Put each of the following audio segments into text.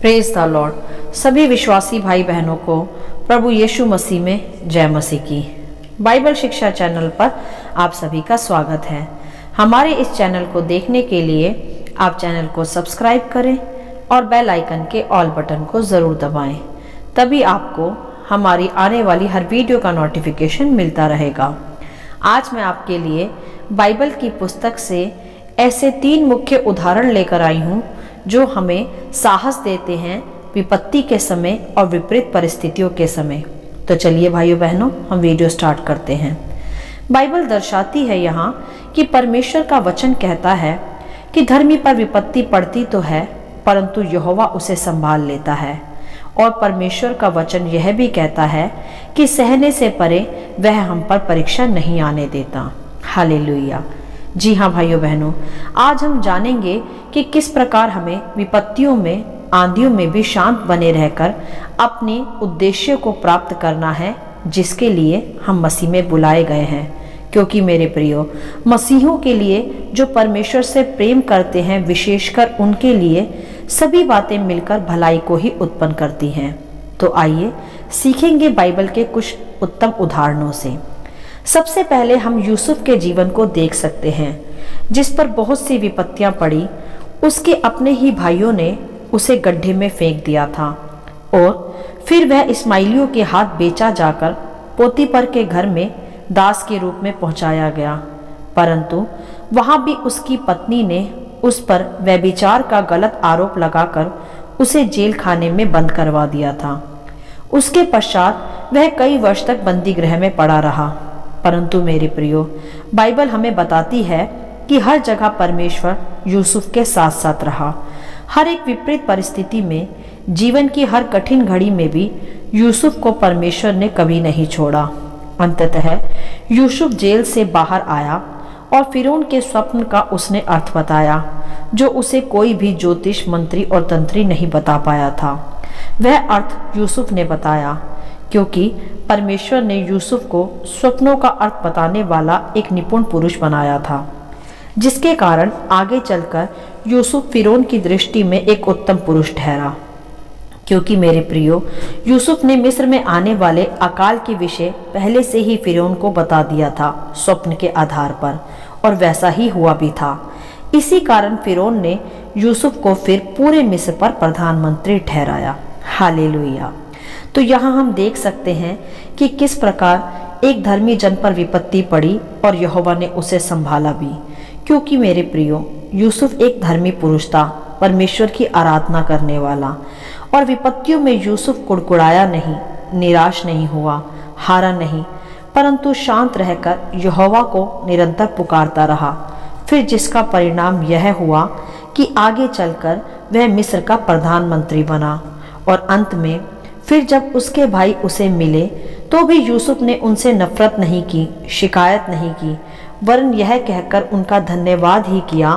Praise the Lord. सभी विश्वासी भाई बहनों को प्रभु यीशु मसीह में जय मसीह की। बाइबल शिक्षा चैनल पर आप सभी का स्वागत है। हमारे इस चैनल को देखने के लिए आप चैनल को सब्सक्राइब करें और बेल आइकन के ऑल बटन को ज़रूर दबाएं, तभी आपको हमारी आने वाली हर वीडियो का नोटिफिकेशन मिलता रहेगा। आज मैं आपके लिए बाइबल की पुस्तक से ऐसे 3 मुख्य उदाहरण लेकर आई हूँ जो हमें साहस देते हैं विपत्ति के समय और विपरीत परिस्थितियों के समय। तो चलिए भाइयों बहनों, हम वीडियो स्टार्ट करते हैं। बाइबल दर्शाती है यहाँ कि परमेश्वर का वचन कहता है कि धर्मी पर विपत्ति पड़ती तो है, परंतु यहोवा उसे संभाल लेता है। और परमेश्वर का वचन यह भी कहता है कि सहने से परे वह हम पर परीक्षा नहीं आने देता। हालेलुया। जी हाँ भाइयों बहनों, आज हम जानेंगे कि किस प्रकार हमें विपत्तियों में, आंधियों में भी शांत बने रहकर अपने उद्देश्य को प्राप्त करना है जिसके लिए हम मसीह में बुलाए गए हैं। क्योंकि मेरे प्रियो, मसीहों के लिए जो परमेश्वर से प्रेम करते हैं, विशेषकर उनके लिए सभी बातें मिलकर भलाई को ही उत्पन्न करती हैं। तो आइए सीखेंगे बाइबल के कुछ उत्तम उदाहरणों से। सबसे पहले हम यूसुफ के जीवन को देख सकते हैं, जिस पर बहुत सी विपत्तियां पड़ी। उसके अपने ही भाइयों ने उसे गड्ढे में फेंक दिया था और फिर वह इस्माइलियों के हाथ बेचा जाकर पोतीपर के घर में दास के रूप में पहुंचाया गया। परंतु वहां भी उसकी पत्नी ने उस पर व्यभिचार का गलत आरोप लगाकर उसे जेल खाने में बंद करवा दिया था। उसके पश्चात वह कई वर्ष तक बंदी गृह में पड़ा रहा। परंतु मेरे प्रियो, बाइबल हमें बताती है कि हर जगह परमेश्वर यूसुफ के साथ साथ रहा। हर एक विपरीत परिस्थिति में, जीवन की हर कठिन घड़ी में भी यूसुफ को परमेश्वर ने कभी नहीं छोड़ा। अंततः यूसुफ जेल से बाहर आया और फिरौन के स्वप्न का उसने अर्थ बताया, जो उसे कोई भी ज्योतिष, मंत्री और तंत्री नहीं बता पाया था। वह अर्थ यूसुफ ने बताया, क्योंकि परमेश्वर ने यूसुफ को स्वप्नों का अर्थ बताने वाला एक निपुण पुरुष बनाया था, जिसके कारण आगे चलकर यूसुफ फिरौन की दृष्टि में एक उत्तम पुरुष ठहरा। क्योंकि मेरे प्रियो, यूसुफ ने मिस्र में आने वाले अकाल के विषय पहले से ही फिरौन को बता दिया था स्वप्न के आधार पर, और वैसा ही हुआ भी था। इसी कारण फिरौन ने यूसुफ को फिर पूरे मिस्र पर प्रधानमंत्री ठहराया। हालेलुया। तो यहाँ हम देख सकते हैं कि किस प्रकार एक धर्मी जन पर विपत्ति पड़ी और यहोवा ने उसे संभाला भी। क्योंकि मेरे प्रियो, यूसुफ एक धर्मी पुरुष था, परमेश्वर की आराधना करने वाला। और विपत्तियों में यूसुफ कुड़कुड़ाया नहीं, निराश नहीं हुआ, हारा नहीं, परंतु शांत रहकर यहोवा को निरंतर पुकारता रहा। फिर जिसका परिणाम यह हुआ कि आगे चलकर वह मिस्र का प्रधानमंत्री बना। और अंत में फिर जब उसके भाई उसे मिले तो भी यूसुफ ने उनसे नफरत नहीं की, शिकायत नहीं की, वरन यह कहकर उनका धन्यवाद ही किया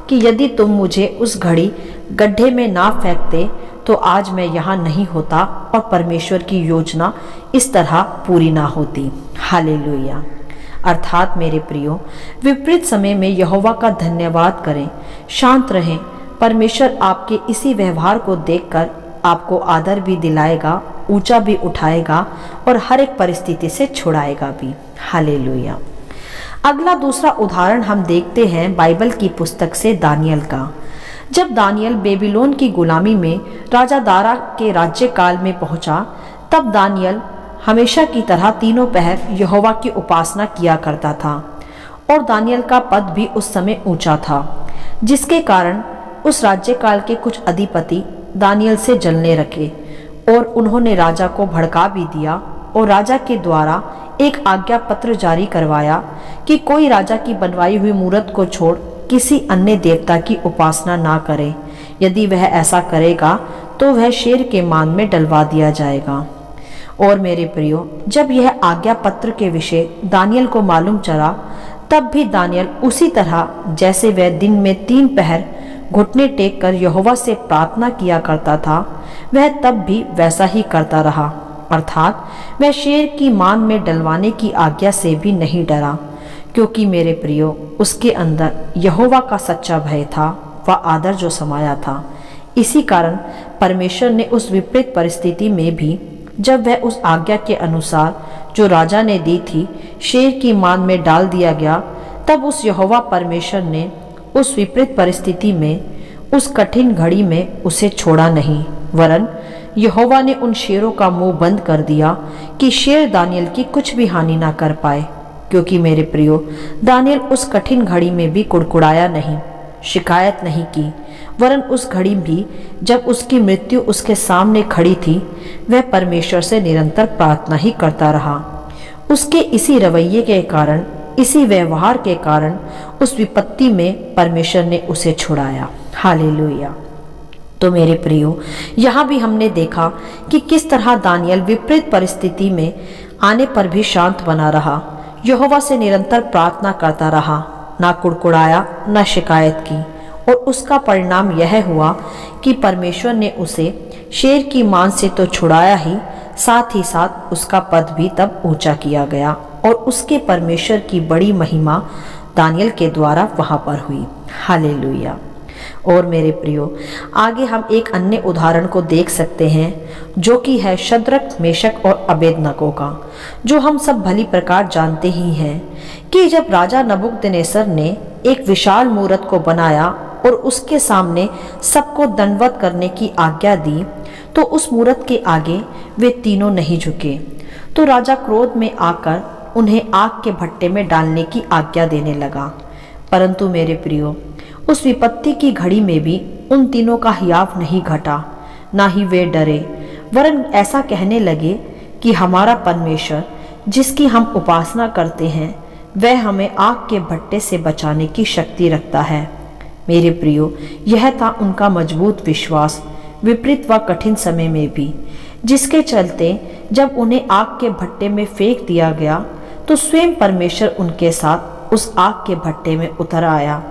कि यदि तुम मुझे उस घड़ी गड्ढे में ना फेंकते तो आज मैं यहाँ नहीं होता और परमेश्वर की योजना इस तरह पूरी ना होती। हालेलुया। अर्थात मेरे प्रियो, विपरीत समय में यहोवा का धन्यवाद करें, शांत रहें। परमेश्वर आपके इसी व्यवहार को देखकर आपको आदर भी दिलाएगा, ऊंचा भी उठाएगा और हर एक परिस्थिति से छुड़ाएगा भी। हालेलुया। अगला दूसरा उदाहरण हम देखते हैं बाइबल की पुस्तक से दानियल का। जब दानियल बेबीलोन की गुलामी में राजा दारा के राज्यकाल में पहुंचा, तब दानियल हमेशा की तरह तीनों पहर यहोवा की उपासना किया करता था। और दानियल का पद भी उस समय ऊंचा था, जिसके कारण उस राज्यकाल के कुछ अधिपति दानियल से जलने रखे और उन्होंने राजा को भड़का भी दिया और राजा के द्वारा एक आज्ञा पत्र जारी करवाया कि कोई राजा की बनवाई हुई मूर्त को छोड़ किसी अन्य देवता की उपासना ना करे। यदि वह ऐसा करेगा तो वह शेर के मान में डलवा दिया जाएगा। और मेरे प्रियो, जब यह आज्ञा पत्र के विषय दानियल को मालूम चला, तब भी दानियल उसी तरह जैसे वह दिन में 3 पहर घुटने टेक कर यहोवा से प्रार्थना किया करता था, वह तब भी वैसा ही करता रहा। अर्थात वह शेर की मान में डलवाने की आज्ञा से भी नहीं डरा, क्योंकि मेरे प्रियो, उसके अंदर यहोवा का सच्चा भय था, वह आदर जो समाया था। इसी कारण परमेश्वर ने उस विपरीत परिस्थिति में भी, जब वह उस आज्ञा के अनुसार जो राजा ने दी थी शेर की मान में डाल दिया गया, तब उस यहोवा परमेश्वर ने उस विपरीत परिस्थिति में, उस कठिन घड़ी में उसे छोड़ा नहीं, वरन यहोवा ने उन शेरों का मुंह बंद कर दिया कि शेर दानियल की कुछ भी हानि ना कर पाए। क्योंकि मेरे प्रियो, दानियल उस कठिन घड़ी में भी कुड़कुड़ाया नहीं, शिकायत नहीं की, वरन उस घड़ी भी जब उसकी मृत्यु उसके सामने खड़ी थी, वह परमेश्वर से निरंतर प्रार्थना ही करता रहा। उसके इसी रवैये के कारण, इसी व्यवहार के कारण उस विपत्ति में परमेश्वर ने उसे छुड़ाया। हालेलुया। तो मेरे प्रियो, यहाँ भी हमने देखा कि किस तरह दानियल विपरीत परिस्थिति में आने पर भी शांत बना रहा, यहोवा से निरंतर प्रार्थना करता रहा, ना कुड़कुड़ाया, ना शिकायत की, और उसका परिणाम यह हुआ कि परमेश्वर ने उसे शेर की मान से तो छुड़ाया ही, साथ ही साथ उसका पद भी तब ऊंचा किया गया और उसके परमेश्वर की बड़ी महिमा दानियल के द्वारा वहां पर हुई। हालेलुया। और मेरे प्रियो, आगे हम एक अन्य उदाहरण को देख सकते हैं, जो कि है शद्रक, मेशक और अबेदनगो का, जो हम सब भली प्रकार जानते ही हैं कि जब राजा नबूकदनेस्सर ने एक विशाल मूरत को बनाया और उसके सामने सबको दंडवत करने की आज्ञा दी, तो उस मूरत के आगे वे तीनों नहीं झुके। तो राजा क्रोध में आकर उन्हें आग के भट्टे में डालने की आज्ञा देने लगा। परंतु मेरे प्रियो, उस विपत्ति की घड़ी में भी उन तीनों का हियाव नहीं घटा, ना ही वे डरे, वरन ऐसा कहने लगे कि हमारा परमेश्वर, जिसकी हम उपासना करते हैं, वह हमें आग के भट्टे से बचाने की शक्ति रखता है। मेरे प्रियो, यह था उनका मजबूत विश्वास विपरीत व कठिन समय में भी, जिसके चलते जब उन्हें आग के भट्टे में फेंक दिया गया, तो स्वयं परमेश्वर उनके साथ उस आग के भट्टे में उतर आया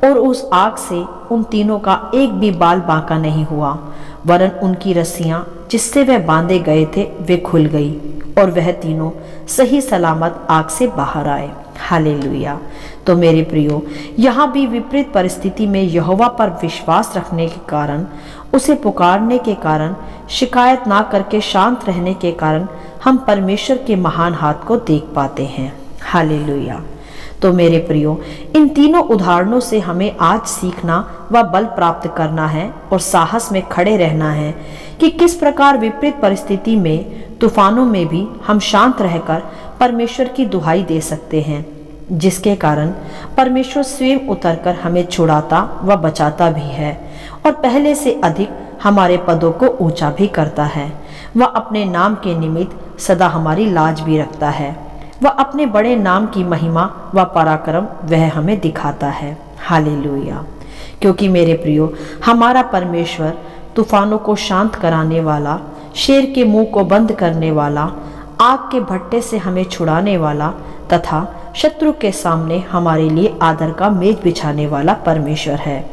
और उस आग से उन तीनों का एक भी बाल बांका नहीं हुआ, वरन उनकी रस्सियां जिससे वह बांधे गए थे वे खुल गई और वह तीनों सही सलामत आग से बाहर आए। हालेलुया। तो मेरे प्रियो, यहाँ भी विपरीत परिस्थिति में यहोवा पर विश्वास रखने के कारण, उसे पुकारने के कारण, शिकायत ना करके शांत रहने के कारण हम परमेश्वर के महान हाथ को देख पाते हैं। हालेलुया। तो मेरे प्रियो, इन तीनों उदाहरणों से हमें आज सीखना व बल प्राप्त करना है और साहस में खड़े रहना है कि किस प्रकार विपरीत परिस्थिति में, तूफानों में भी हम शांत रहकर परमेश्वर की दुहाई दे सकते हैं, जिसके कारण परमेश्वर स्वयं उतरकर हमें छुड़ाता व बचाता भी है और पहले से अधिक हमारे पदों को ऊंचा भी करता है। वह अपने नाम के निमित्त सदा हमारी लाज भी रखता है। वह अपने बड़े नाम की महिमा व पराक्रम वह हमें दिखाता है। हालेलुया। क्योंकि मेरे प्रियो, हमारा परमेश्वर तूफानों को शांत कराने वाला, शेर के मुंह को बंद करने वाला, आग के भट्टे से हमें छुड़ाने वाला तथा शत्रु के सामने हमारे लिए आदर का मेज बिछाने वाला परमेश्वर है।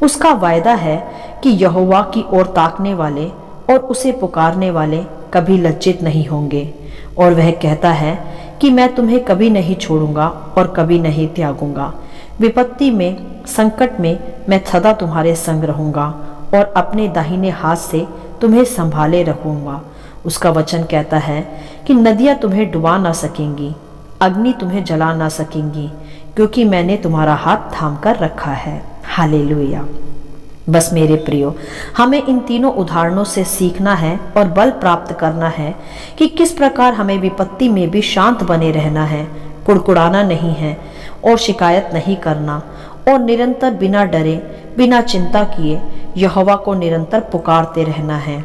उसका वायदा है कि यहोवा की ओर ताकने वाले और उसे पुकारने वाले कभी लज्जित नहीं होंगे, और वह कहता है कि मैं तुम्हें कभी नहीं छोड़ूंगा और कभी नहीं त्यागूंगा। विपत्ति में, संकट में मैं सदा तुम्हारे संग रहूंगा और अपने दाहिने हाथ से तुम्हें संभाले रखूंगा। उसका वचन कहता है कि नदियां तुम्हें डुबा ना सकेंगी, अग्नि तुम्हें जला ना सकेंगी, क्योंकि मैंने तुम्हारा हाथ थाम कर रखा है। हालेलुया। बस मेरे प्रियो, हमें इन तीनों उदाहरणों से सीखना है और बल प्राप्त करना है कि किस प्रकार हमें विपत्ति में भी शांत बने रहना है, कुड़कुड़ाना नहीं है और शिकायत नहीं करना, और निरंतर बिना डरे, बिना चिंता किए यहोवा को निरंतर पुकारते रहना है,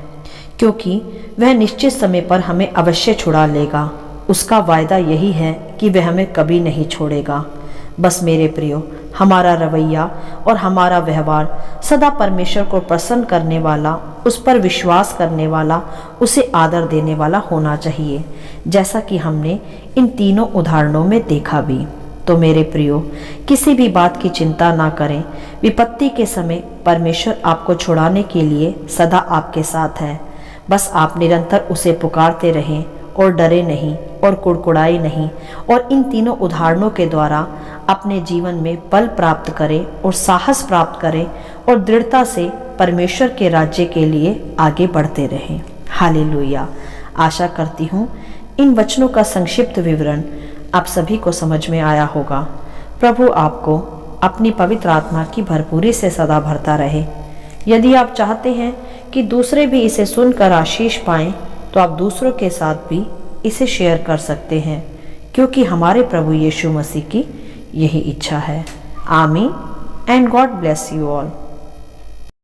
क्योंकि वह निश्चित समय पर हमें अवश्य छुड़ा लेगा। उसका वायदा यही है कि वह हमें कभी नहीं छोड़ेगा। बस मेरे प्रियो, हमारा रवैया और हमारा व्यवहार सदा परमेश्वर को प्रसन्न करने वाला, उस पर विश्वास करने वाला, उसे आदर देने वाला होना चाहिए, जैसा कि हमने इन तीनों उदाहरणों में देखा भी। तो मेरे प्रियो, किसी भी बात की चिंता ना करें। विपत्ति के समय परमेश्वर आपको छुड़ाने के लिए सदा आपके साथ है। बस आप निरंतर उसे पुकारते रहें और डरे नहीं और कुड़कुड़ाए नहीं, और इन तीनों उदाहरणों के द्वारा अपने जीवन में बल प्राप्त करें और साहस प्राप्त करें और दृढ़ता से परमेश्वर के राज्य के लिए आगे बढ़ते रहें। हालेलुया। आशा करती हूँ इन वचनों का संक्षिप्त विवरण आप सभी को समझ में आया होगा। प्रभु आपको अपनी पवित्र आत्मा की भरपूरी से सदा भरता रहे। यदि आप चाहते हैं कि दूसरे भी इसे सुनकर आशीष पाएं, तो आप दूसरों के साथ भी इसे शेयर कर सकते हैं, क्योंकि हमारे प्रभु यीशु मसीह की यही इच्छा है। आमीन and God bless you all.